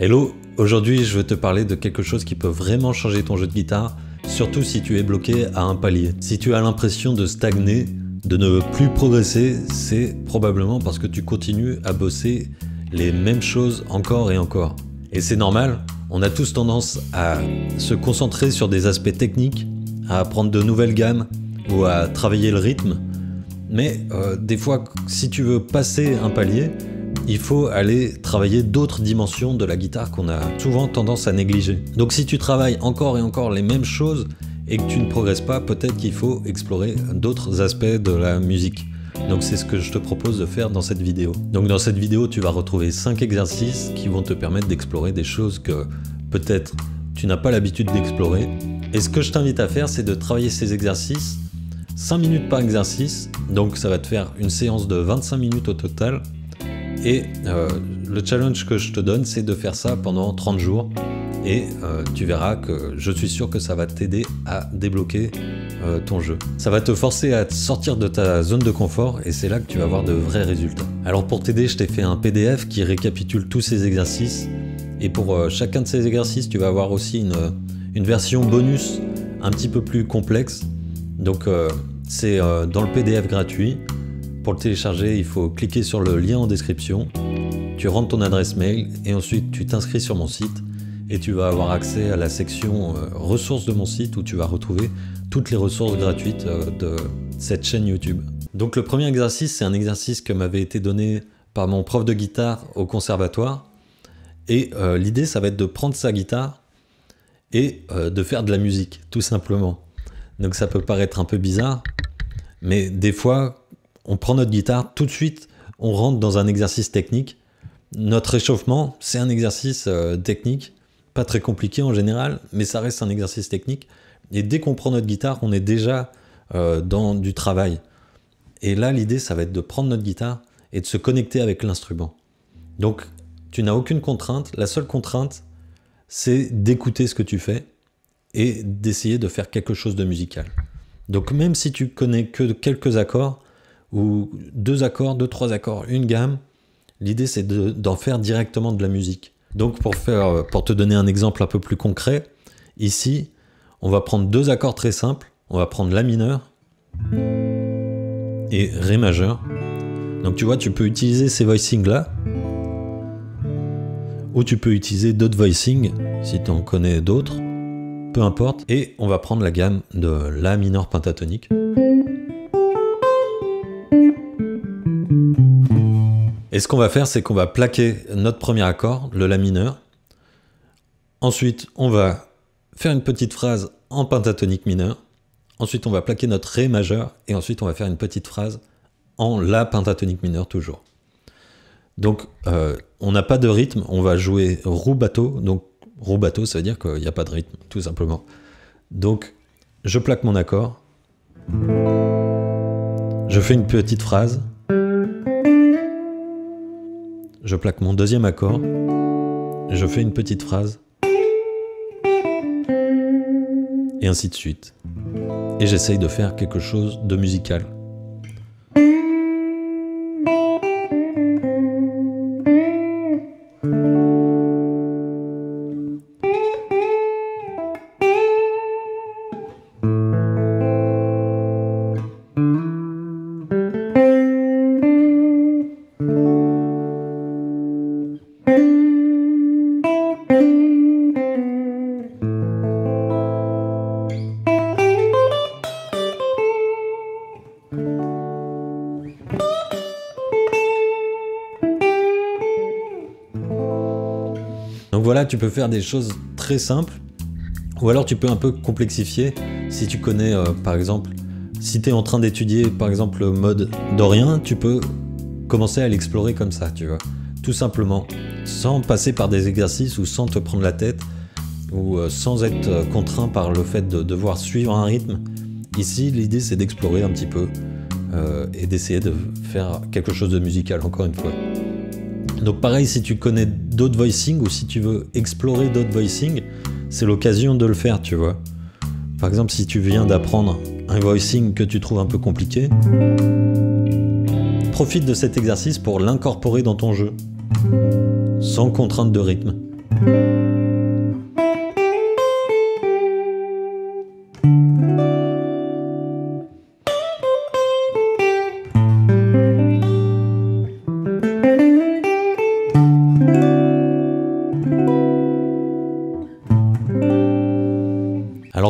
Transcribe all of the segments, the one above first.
Hello, aujourd'hui je veux te parler de quelque chose qui peut vraiment changer ton jeu de guitare, surtout si tu es bloqué à un palier. Si tu as l'impression de stagner, de ne plus progresser, c'est probablement parce que tu continues à bosser les mêmes choses encore et encore. Et c'est normal, on a tous tendance à se concentrer sur des aspects techniques, à apprendre de nouvelles gammes ou à travailler le rythme. Mais des fois, si tu veux passer un palier, il faut aller travailler d'autres dimensions de la guitare qu'on a souvent tendance à négliger. Donc si tu travailles encore et encore les mêmes choses et que tu ne progresses pas, peut-être qu'il faut explorer d'autres aspects de la musique. Donc c'est ce que je te propose de faire dans cette vidéo. Donc dans cette vidéo, tu vas retrouver 5 exercices qui vont te permettre d'explorer des choses que peut-être tu n'as pas l'habitude d'explorer. Et ce que je t'invite à faire, c'est de travailler ces exercices 5 minutes par exercice. Donc ça va te faire une séance de 25 minutes au total. Et le challenge que je te donne, c'est de faire ça pendant 30 jours. Et tu verras que je suis sûr que ça va t'aider à débloquer ton jeu. Ça va te forcer à sortir de ta zone de confort et c'est là que tu vas avoir de vrais résultats. Alors pour t'aider, je t'ai fait un PDF qui récapitule tous ces exercices. Et pour chacun de ces exercices, tu vas avoir aussi une version bonus un petit peu plus complexe. Donc c'est dans le PDF gratuit. Pour le télécharger, il faut cliquer sur le lien en description, tu rentres ton adresse mail et ensuite tu t'inscris sur mon site et tu vas avoir accès à la section ressources de mon site où tu vas retrouver toutes les ressources gratuites de cette chaîne YouTube. Donc le premier exercice, c'est un exercice que m'avait été donné par mon prof de guitare au conservatoire et l'idée, ça va être de prendre sa guitare et de faire de la musique, tout simplement. Donc ça peut paraître un peu bizarre, mais des fois, on prend notre guitare, tout de suite, on rentre dans un exercice technique. Notre échauffement, c'est un exercice technique, pas très compliqué en général, mais ça reste un exercice technique. Et dès qu'on prend notre guitare, on est déjà dans du travail. Et là, l'idée, ça va être de prendre notre guitare et de se connecter avec l'instrument. Donc, tu n'as aucune contrainte. La seule contrainte, c'est d'écouter ce que tu fais et d'essayer de faire quelque chose de musical. Donc, même si tu connais que quelques accords, ou 2 accords, 2-3 accords, une gamme, l'idée c'est d'en faire directement de la musique. Donc pour te donner un exemple un peu plus concret, ici on va prendre 2 accords très simples, on va prendre La mineur et Ré majeur. Donc tu vois, tu peux utiliser ces voicings là, ou tu peux utiliser d'autres voicings si tu en connais d'autres, peu importe, et on va prendre la gamme de La mineur pentatonique. Et ce qu'on va faire, c'est qu'on va plaquer notre premier accord, le La mineur. Ensuite, on va faire une petite phrase en pentatonique mineur. Ensuite, on va plaquer notre Ré majeur. Et ensuite, on va faire une petite phrase en La pentatonique mineur toujours. Donc, on n'a pas de rythme. On va jouer rubato. Donc, rubato, ça veut dire qu'il n'y a pas de rythme, tout simplement. Donc, je plaque mon accord. Je fais une petite phrase. Je plaque mon deuxième accord, je fais une petite phrase, et ainsi de suite. Et j'essaye de faire quelque chose de musical. Donc voilà, tu peux faire des choses très simples, ou alors tu peux un peu complexifier. Si tu connais, par exemple, si tu es en train d'étudier, par exemple, le mode dorien, tu peux commencer à l'explorer comme ça, tu vois. Tout simplement, sans passer par des exercices ou sans te prendre la tête, ou sans être contraint par le fait de devoir suivre un rythme. Ici, l'idée, c'est d'explorer un petit peu et d'essayer de faire quelque chose de musical, encore une fois. Donc pareil, si tu connais d'autres voicings ou si tu veux explorer d'autres voicings, c'est l'occasion de le faire, tu vois. Par exemple, si tu viens d'apprendre un voicing que tu trouves un peu compliqué, profite de cet exercice pour l'incorporer dans ton jeu, sans contrainte de rythme. Alors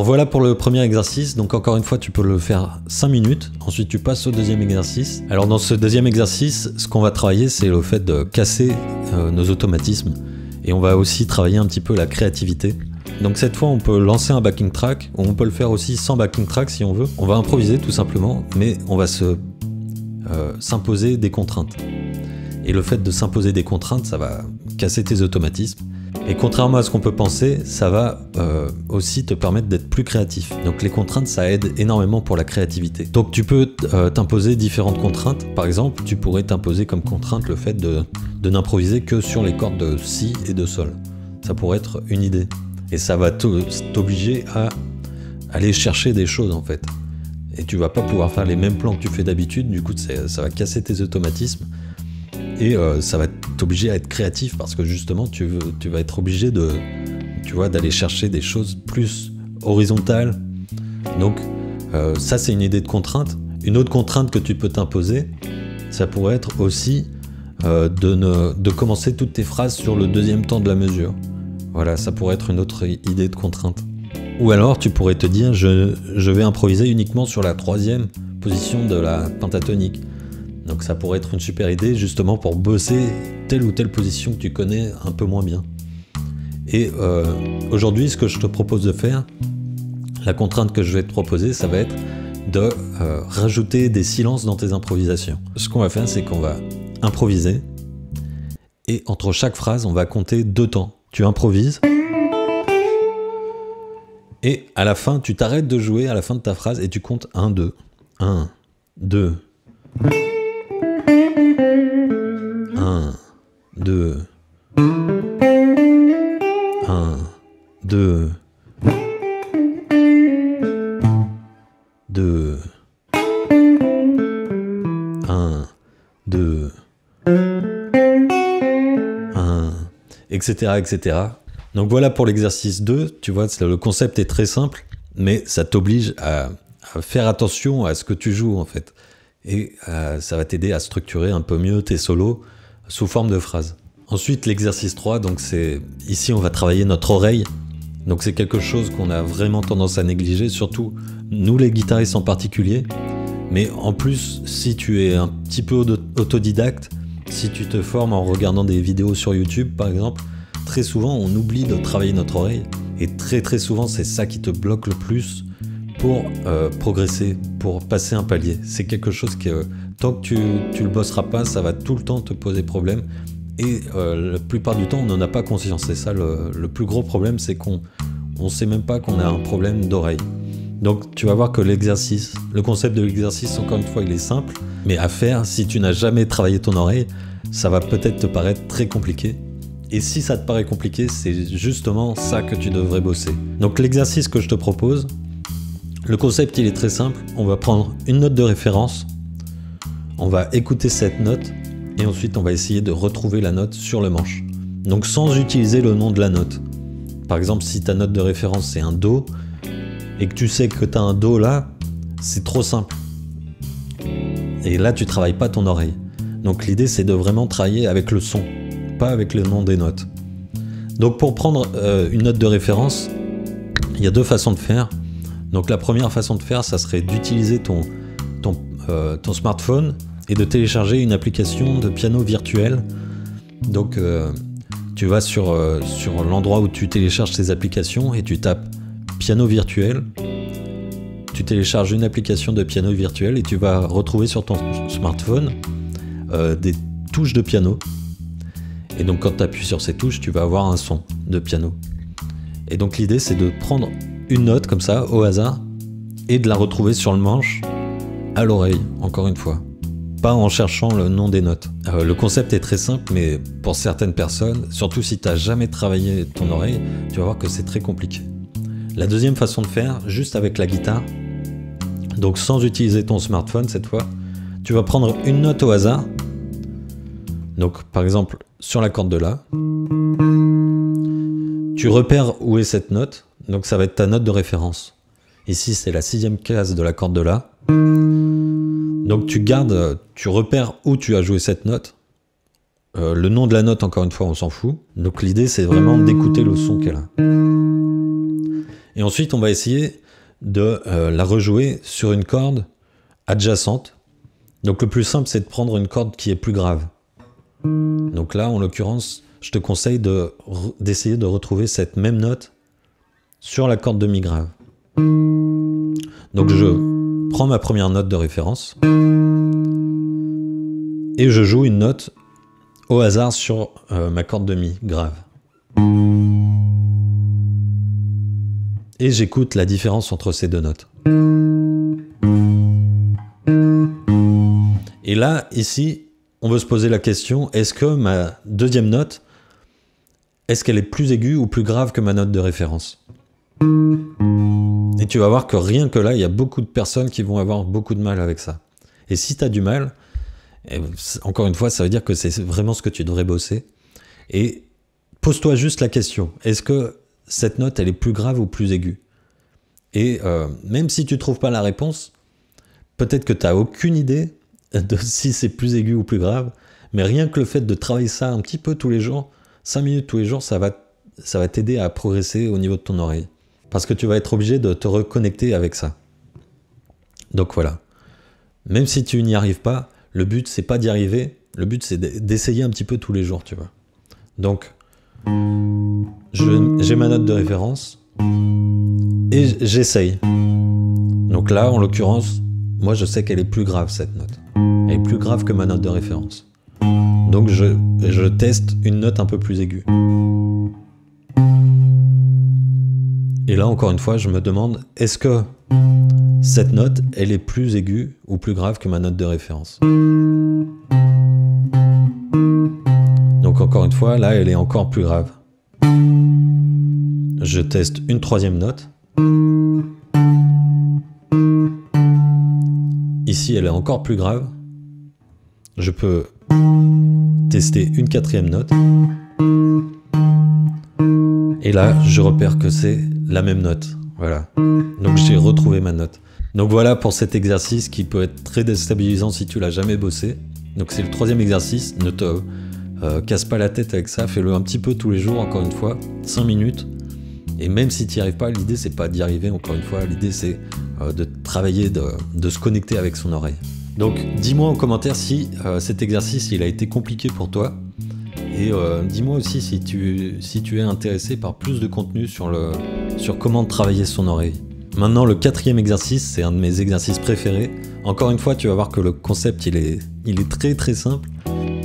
voilà pour le premier exercice, donc encore une fois tu peux le faire 5 minutes, ensuite tu passes au deuxième exercice. Alors dans ce deuxième exercice, ce qu'on va travailler c'est le fait de casser nos automatismes et on va aussi travailler un petit peu la créativité. Donc cette fois on peut lancer un backing track, ou on peut le faire aussi sans backing track si on veut. On va improviser tout simplement, mais on va s'imposer des contraintes. Et le fait de s'imposer des contraintes, ça va casser tes automatismes. Et contrairement à ce qu'on peut penser, ça va aussi te permettre d'être plus créatif. Donc les contraintes, ça aide énormément pour la créativité. Donc tu peux t'imposer différentes contraintes. Par exemple, tu pourrais t'imposer comme contrainte le fait de n'improviser que sur les cordes de Si et de Sol. Ça pourrait être une idée. Et ça va t'obliger à aller chercher des choses en fait. Et tu vas pas pouvoir faire les mêmes plans que tu fais d'habitude, du coup ça va casser tes automatismes. Et ça va t'obliger à être créatif parce que justement tu vas être obligé d'aller chercher des choses plus horizontales. Donc ça c'est une idée de contrainte. Une autre contrainte que tu peux t'imposer, ça pourrait être aussi de commencer toutes tes phrases sur le deuxième temps de la mesure. Voilà, ça pourrait être une autre idée de contrainte. Ou alors tu pourrais te dire je vais improviser uniquement sur la troisième position de la pentatonique. Donc ça pourrait être une super idée justement pour bosser telle ou telle position que tu connais un peu moins bien. Et aujourd'hui, ce que je te propose de faire, la contrainte que je vais te proposer, ça va être de rajouter des silences dans tes improvisations. Ce qu'on va faire, c'est qu'on va improviser et entre chaque phrase, on va compter 2 temps. Tu improvises et à la fin, tu t'arrêtes de jouer à la fin de ta phrase et tu comptes 1, 2. 1, 2. 1, 2, 1, 2, 2, 1, 2, 1, etc., etc. Donc voilà pour l'exercice 2, tu vois, le concept est très simple, mais ça t'oblige à faire attention à ce que tu joues en fait. Et ça va t'aider à structurer un peu mieux tes solos sous forme de phrases. Ensuite, l'exercice 3, donc ici on va travailler notre oreille. Donc c'est quelque chose qu'on a vraiment tendance à négliger, surtout nous les guitaristes en particulier. Mais en plus, si tu es un petit peu autodidacte, si tu te formes en regardant des vidéos sur YouTube par exemple, très souvent on oublie de travailler notre oreille. Et très souvent c'est ça qui te bloque le plus pour progresser, pour passer un palier. C'est quelque chose que tant que tu le bosseras pas, ça va tout le temps te poser problème. Et la plupart du temps, on n'en a pas conscience. C'est ça le plus gros problème, c'est qu'on sait même pas qu'on a un problème d'oreille. Donc tu vas voir que l'exercice, le concept de l'exercice, encore une fois, il est simple. Mais à faire, si tu n'as jamais travaillé ton oreille, ça va peut-être te paraître très compliqué. Et si ça te paraît compliqué, c'est justement ça que tu devrais bosser. Donc l'exercice que je te propose, le concept il est très simple, on va prendre une note de référence, on va écouter cette note et ensuite on va essayer de retrouver la note sur le manche. Donc sans utiliser le nom de la note. Par exemple si ta note de référence c'est un Do et que tu sais que tu as un Do là, c'est trop simple. Et là tu travailles pas ton oreille. Donc l'idée c'est de vraiment travailler avec le son, pas avec le nom des notes. Donc pour prendre une note de référence, il y a 2 façons de faire. Donc la première façon de faire, ça serait d'utiliser ton smartphone et de télécharger une application de piano virtuel. Donc tu vas sur l'endroit où tu télécharges tes applications et tu tapes piano virtuel. Tu télécharges une application de piano virtuel et tu vas retrouver sur ton smartphone des touches de piano. Et donc quand tu appuies sur ces touches, tu vas avoir un son de piano. Et donc l'idée c'est de prendre une note comme ça, au hasard, et de la retrouver sur le manche, à l'oreille, encore une fois. Pas en cherchant le nom des notes. Le concept est très simple, mais pour certaines personnes, surtout si tu n'as jamais travaillé ton oreille, tu vas voir que c'est très compliqué. La deuxième façon de faire, juste avec la guitare, donc sans utiliser ton smartphone cette fois, tu vas prendre une note au hasard, donc par exemple sur la corde de La, Tu repères où est cette note, donc ça va être ta note de référence. Ici, c'est la 6e case de la corde de La. Donc tu repères où tu as joué cette note. Le nom de la note, encore une fois, on s'en fout. Donc l'idée, c'est vraiment d'écouter le son qu'elle a. Et ensuite, on va essayer de la rejouer sur une corde adjacente. Donc le plus simple, c'est de prendre une corde qui est plus grave. Donc là, en l'occurrence, je te conseille d'essayer de retrouver cette même note sur la corde de Mi grave. Donc je prends ma première note de référence et je joue une note au hasard sur ma corde de Mi grave. Et j'écoute la différence entre ces deux notes. Et là, ici, on veut se poser la question, est-ce que ma deuxième note, est-ce qu'elle est plus aiguë ou plus grave que ma note de référence? Et tu vas voir que rien que là, il y a beaucoup de personnes qui vont avoir beaucoup de mal avec ça. Et si tu as du mal, encore une fois, ça veut dire que c'est vraiment ce que tu devrais bosser. Et pose-toi juste la question, est-ce que cette note, elle est plus grave ou plus aiguë? Et même si tu ne trouves pas la réponse, peut-être que tu n'as aucune idée de si c'est plus aigu ou plus grave, mais rien que le fait de travailler ça un petit peu tous les jours, 5 minutes tous les jours, ça va t'aider à progresser au niveau de ton oreille. Parce que tu vas être obligé de te reconnecter avec ça. Donc voilà. Même si tu n'y arrives pas, le but, c'est pas d'y arriver, le but, c'est d'essayer un petit peu tous les jours, tu vois. Donc, j'ai ma note de référence et j'essaye. Donc là, en l'occurrence, moi, je sais qu'elle est plus grave, cette note. Elle est plus grave que ma note de référence. Donc, je teste une note un peu plus aiguë. Et là, encore une fois, je me demande, est-ce que cette note, elle est plus aiguë ou plus grave que ma note de référence? Donc, encore une fois, là, elle est encore plus grave. Je teste une troisième note. Ici, elle est encore plus grave. Je peux tester une quatrième note. Et là, je repère que c'est la même note. Voilà. Donc, j'ai retrouvé ma note. Donc, voilà pour cet exercice qui peut être très déstabilisant si tu l'as jamais bossé. Donc, c'est le troisième exercice. Ne te casse pas la tête avec ça. Fais-le un petit peu tous les jours, encore une fois. 5 minutes. Et même si tu n'y arrives pas, l'idée, c'est pas d'y arriver, encore une fois. L'idée, c'est de travailler, de se connecter avec son oreille. Donc, dis-moi en commentaire si cet exercice, il a été compliqué pour toi. Et dis-moi aussi si tu es intéressé par plus de contenu sur comment travailler son oreille. Maintenant, le quatrième exercice, c'est un de mes exercices préférés. Encore une fois, tu vas voir que le concept, il est très très simple,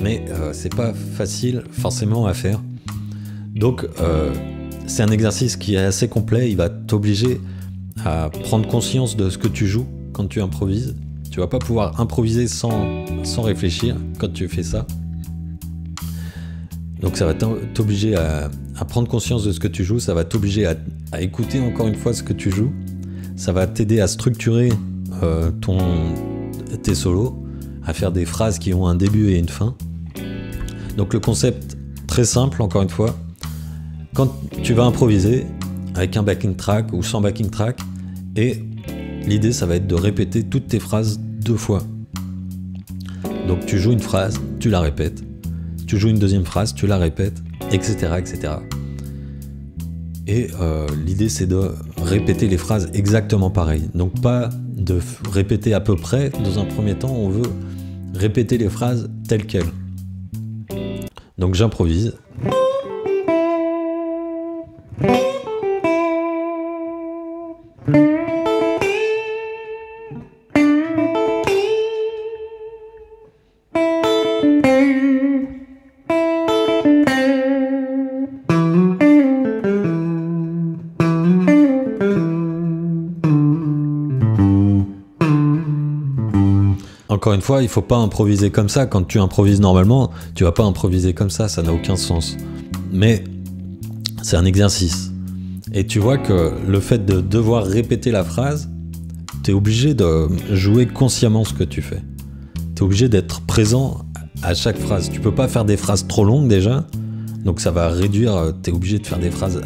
mais c'est pas facile forcément à faire. Donc, c'est un exercice qui est assez complet. Il va t'obliger à prendre conscience de ce que tu joues quand tu improvises. Tu vas pas pouvoir improviser sans réfléchir quand tu fais ça. Donc ça va t'obliger à prendre conscience de ce que tu joues, ça va t'obliger à écouter encore une fois ce que tu joues, ça va t'aider à structurer tes solos, à faire des phrases qui ont un début et une fin. Donc le concept très simple, encore une fois, quand tu vas improviser avec un backing track ou sans backing track, et l'idée ça va être de répéter toutes tes phrases 2 fois. Donc tu joues une phrase, tu la répètes. Tu joues une deuxième phrase, tu la répètes, etc. etc. Et l'idée, c'est de répéter les phrases exactement pareilles. Donc pas de répéter à peu près. Dans un premier temps, on veut répéter les phrases telles quelles. Donc j'improvise. Encore une fois, il ne faut pas improviser comme ça. Quand tu improvises normalement, tu vas pas improviser comme ça n'a aucun sens. Mais c'est un exercice. Et tu vois que le fait de devoir répéter la phrase, tu es obligé de jouer consciemment ce que tu fais. Tu es obligé d'être présent à chaque phrase. Tu peux pas faire des phrases trop longues déjà. Donc ça va réduire, tu es obligé de faire des phrases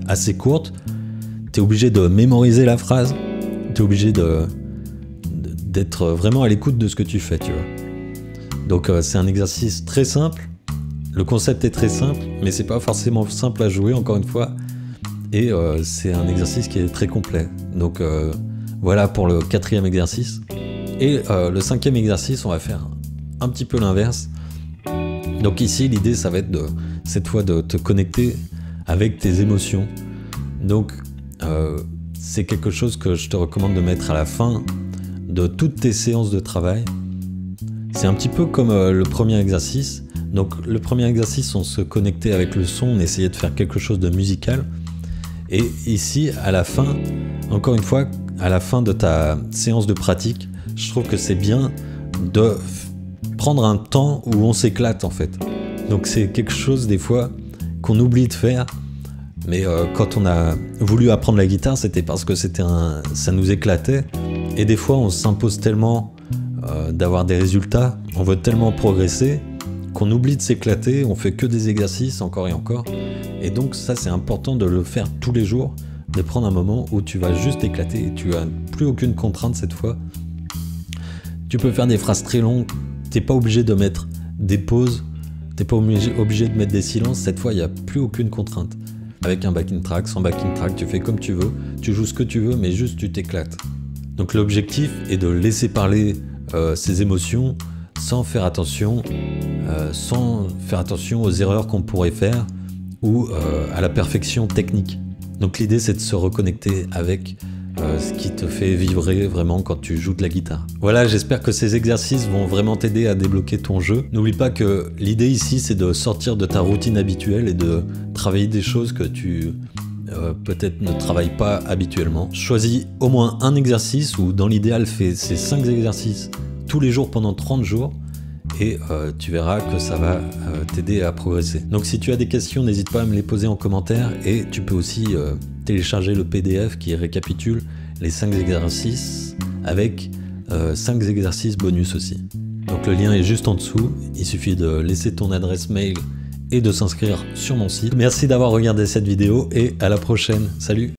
assez courtes, tu es obligé de mémoriser la phrase, tu es obligé d'être vraiment à l'écoute de ce que tu fais, tu vois. Donc c'est un exercice très simple, le concept est très simple, mais c'est pas forcément simple à jouer, encore une fois, et c'est un exercice qui est très complet. Donc voilà pour le 4e exercice. Et le 5e exercice, on va faire un petit peu l'inverse. Donc ici, l'idée, ça va être cette fois de te connecter avec tes émotions. Donc c'est quelque chose que je te recommande de mettre à la fin de toutes tes séances de travail. C'est un petit peu comme le premier exercice. Donc le premier exercice, on se connectait avec le son, on essayait de faire quelque chose de musical. Et ici, à la fin, encore une fois, à la fin de ta séance de pratique, je trouve que c'est bien de prendre un temps où on s'éclate en fait. Donc c'est quelque chose des fois qu'on oublie de faire, mais quand on a voulu apprendre la guitare, c'était parce que ça nous éclatait. Et des fois, on s'impose tellement d'avoir des résultats, on veut tellement progresser qu'on oublie de s'éclater, on fait que des exercices encore et encore. Et donc ça, c'est important de le faire tous les jours, de prendre un moment où tu vas juste éclater et tu n'as plus aucune contrainte cette fois. Tu peux faire des phrases très longues, t'es pas obligé de mettre des pauses, t'es pas obligé de mettre des silences, cette fois il n'y a plus aucune contrainte. Avec un backing track, sans backing track, tu fais comme tu veux, tu joues ce que tu veux, mais juste tu t'éclates. Donc l'objectif est de laisser parler ses émotions sans faire attention aux erreurs qu'on pourrait faire ou à la perfection technique. Donc l'idée c'est de se reconnecter avec ce qui te fait vibrer vraiment quand tu joues de la guitare. Voilà, j'espère que ces exercices vont vraiment t'aider à débloquer ton jeu. N'oublie pas que l'idée ici c'est de sortir de ta routine habituelle et de travailler des choses que tu peut-être ne travailles pas habituellement. Choisis au moins un exercice ou dans l'idéal fais ces 5 exercices tous les jours pendant 30 jours et tu verras que ça va t'aider à progresser. Donc si tu as des questions, n'hésite pas à me les poser en commentaire et tu peux aussi télécharger le PDF qui récapitule les 5 exercices avec 5 exercices bonus aussi. Donc le lien est juste en dessous, il suffit de laisser ton adresse mail et de s'inscrire sur mon site. Merci d'avoir regardé cette vidéo et à la prochaine. Salut!